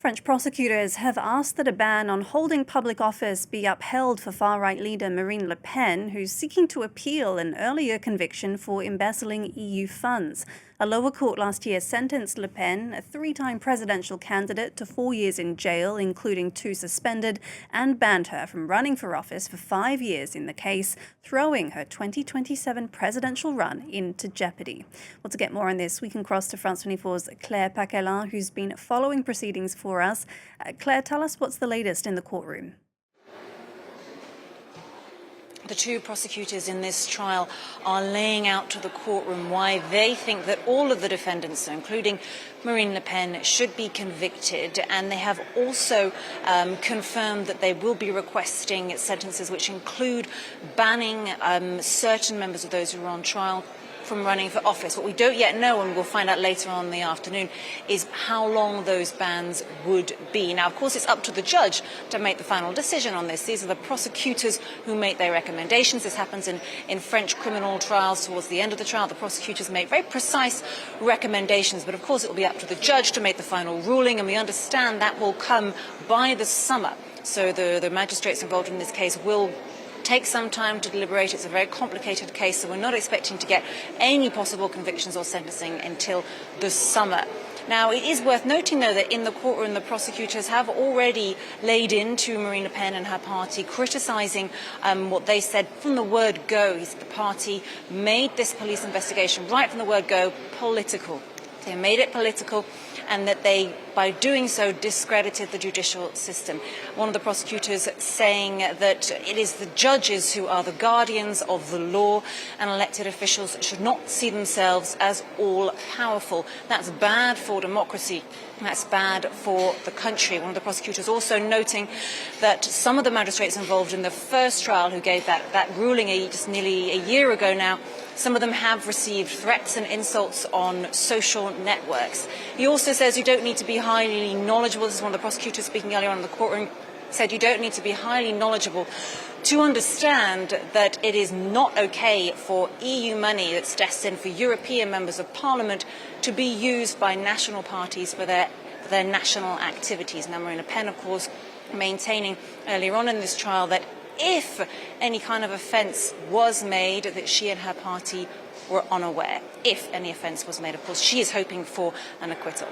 French prosecutors have asked that a ban on holding public office be upheld for far-right leader Marine Le Pen, who's seeking to appeal an earlier conviction for embezzling EU funds. A lower court last year sentenced Le Pen, a three-time presidential candidate, to 4 years in jail, including 2 suspended, and banned her from running for office for 5 years in the case, throwing her 2027 presidential run into jeopardy. Well, to get more on this, we can cross to France 24's Claire Paccalin, who's been following proceedings for us. Claire, tell us what's the latest in the courtroom. The 2 prosecutors in this trial are laying out to the courtroom why they think that all of the defendants, including Marine Le Pen, should be convicted, and they have also confirmed that they will be requesting sentences which include banning certain members of those who are on trial from running for office. What we don't yet know, and we'll find out later on in the afternoon, is how long those bans would be. Now, of course, it's up to the judge to make the final decision on this. These are the prosecutors who make their recommendations. This happens in French criminal trials. Towards the end of the trial, the prosecutors make very precise recommendations, but of course it will be up to the judge to make the final ruling, and we understand that will come by the summer. So the magistrates involved in this case will take some time to deliberate. It's a very complicated case, so we're not expecting to get any possible convictions or sentencing until the summer. Now, it is worth noting, though, that in the courtroom, the prosecutors have already laid into Marine Le Pen and her party, criticising what they said from the word go. The party made this police investigation right from the word go political. They made it political, and that they, by doing so, discredited the judicial system. One of the prosecutors saying that it is the judges who are the guardians of the law, and elected officials should not see themselves as all-powerful. That's bad for democracy. That's bad for the country. One of the prosecutors also noting that some of the magistrates involved in the first trial, who gave that ruling just nearly a year ago now, some of them have received threats and insults on social networks. He also says you don't need to be highly knowledgeable. This is one of the prosecutors speaking earlier on in the courtroom, said you don't need to be highly knowledgeable to understand that it is not okay for EU money that's destined for European members of Parliament to be used by national parties for their national activities. Now, Marine Le Pen, of course, maintaining earlier on in this trial that if any kind of offence was made, that she and her party were unaware. If any offence was made, of course, she is hoping for an acquittal.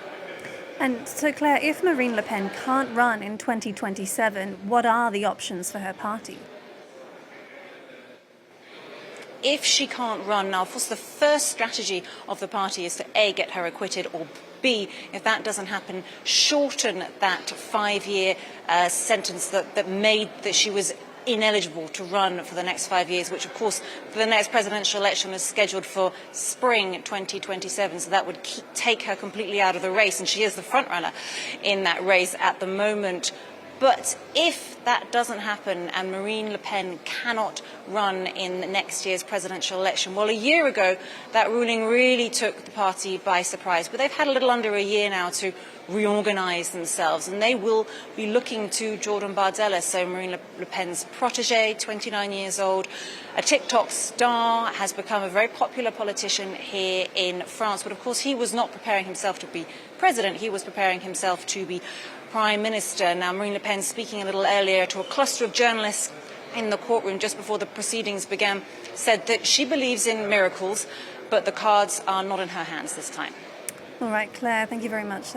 And so, Claire, if Marine Le Pen can't run in 2027, what are the options for her party? If she can't run, now, of course, the first strategy of the party is to A, get her acquitted, or B, if that doesn't happen, shorten that 5-year sentence that made that she was ineligible to run for the next 5 years, which, of course, for the next presidential election is scheduled for spring 2027. So that would take her completely out of the race, and she is the front runner in that race at the moment. But if that doesn't happen and Marine Le Pen cannot run in next year's presidential election, well, a year ago, that ruling really took the party by surprise. But they've had a little under a year now to reorganise themselves, and they will be looking to Jordan Bardella, so Marine Le Pen's protege, 29 years old, a TikTok star, has become a very popular politician here in France. But of course, he was not preparing himself to be president. He was preparing himself to be Prime Minister. Now, Marine Le Pen, speaking a little earlier to a cluster of journalists in the courtroom just before the proceedings began, said that she believes in miracles, but the cards are not in her hands this time. All right, Claire, thank you very much.